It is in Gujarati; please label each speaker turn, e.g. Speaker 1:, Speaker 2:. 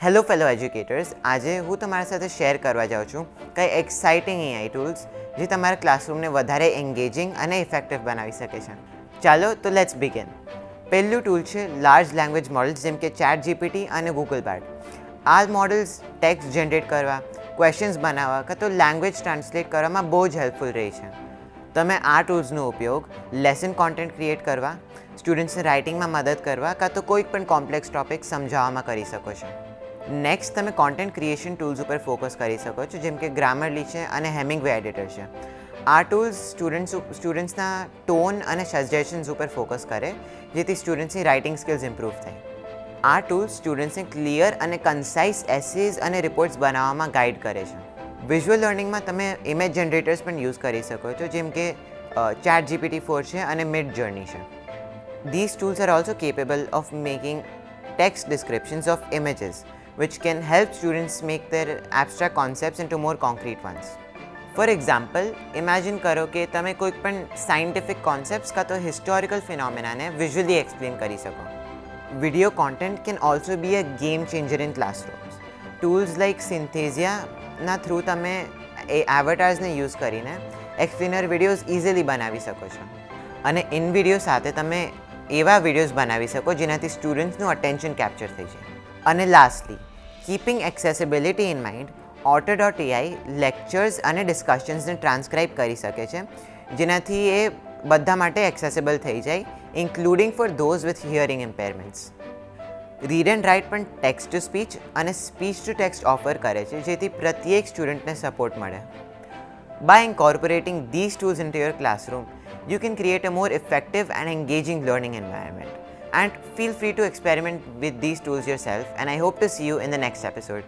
Speaker 1: હેલો ફેલો એજ્યુકેટર્સ, આજે હું તમારા સાથે શેર કરવા જાઉં છું કંઈ એક્સાઇટિંગ એઆઈ ટૂલ્સ જે તમારા ક્લાસરૂમને વધારે એન્ગેજિંગ અને ઇફેક્ટિવ બનાવી શકે છે. ચાલો તો લેટ્સ બિગિન. પહેલું ટૂલ છે લાર્જ લેંગ્વેજ મોડલ્સ જેમ કે ચેટ જીપીટી અને ગૂગલ બાર્ડ. આ મોડલ્સ ટેક્સ્ટ જનરેટ કરવા, ક્વેશ્ચન્સ બનાવવા કાં તો લેંગ્વેજ ટ્રાન્સલેટ કરવામાં બહુ જ હેલ્પફુલ રહી છે. તમે આ ટૂલ્સનો ઉપયોગ લેસન કોન્ટેન્ટ ક્રિએટ કરવા, સ્ટુડન્ટ્સને રાઇટિંગમાં મદદ કરવા કાં તો કોઈક પણ કોમ્પ્લેક્સ ટોપિક સમજાવવામાં કરી શકો છો. નેક્સ્ટ તમે કોન્ટેન્ટ ક્રિએશન ટૂલ્સ ઉપર ફોકસ કરી શકો છો જેમ કે ગ્રામરલી છે અને હેમિંગવે એડિટર છે. આ ટૂલ્સ સ્ટુડન્ટ્સના ટોન અને સજેશન્સ ઉપર ફોકસ કરે જેથી સ્ટુડન્ટ્સની રાઇટિંગ સ્કિલ્સ ઇમ્પ્રૂવ થાય. આ ટૂલ્સ સ્ટુડન્ટ્સને ક્લિયર અને કન્સાઇઝ એસેઝ અને રિપોર્ટ્સ બનાવવામાં ગાઈડ કરે છે. વિઝ્યુઅલ લર્નિંગમાં તમે ઇમેજ જનરેટર્સ પણ યુઝ કરી શકો છો જેમ કે ચેટ GPT-4 છે અને મિડ જર્ની છે. These tools are also capable of making text descriptions of images, which can help students make their abstract concepts into more concrete ones. For example, imagine કરો કે તમે કોઈક પણ સાયન્ટિફિક કોન્સેપ્ટ્સ કાં તો હિસ્ટોરિકલ ફિનોમિનાને વિઝ્યુઅલી એક્સપ્લેન કરી શકો. Video content can also be a game changer in classrooms. Tools like Synthesia through તમે એવેટાર્સને યુઝ કરીને એક્સપ્લેનર વિડીયોઝ ઇઝીલી બનાવી શકો છો અને ઇન વિડીયો સાથે તમે એવા વિડીયોઝ બનાવી શકો જેનાથી સ્ટુડન્ટ્સનું અટેન્શન કેપ્ચર થઈ જાય. અને lastly, keeping accessibility in mind, otter.ai lectures અને ડિસ્કશન્સને ટ્રાન્સક્રાઇબ કરી શકે છે જેનાથી એ બધા માટે એક્સેસિબલ થઈ જાય, including for those with hearing impairments. Read and write પણ ટેક્સ્ટ ટુ સ્પીચ અને સ્પીચ ટુ ટેક્સ્ટ ઓફર કરે છે જેથી પ્રત્યેક સ્ટુડન્ટને સપોર્ટ મળે. By incorporating these tools into your classroom, you can create a more effective and engaging learning environment. And feel free to experiment with these tools yourself, and I hope to see you in the next episode.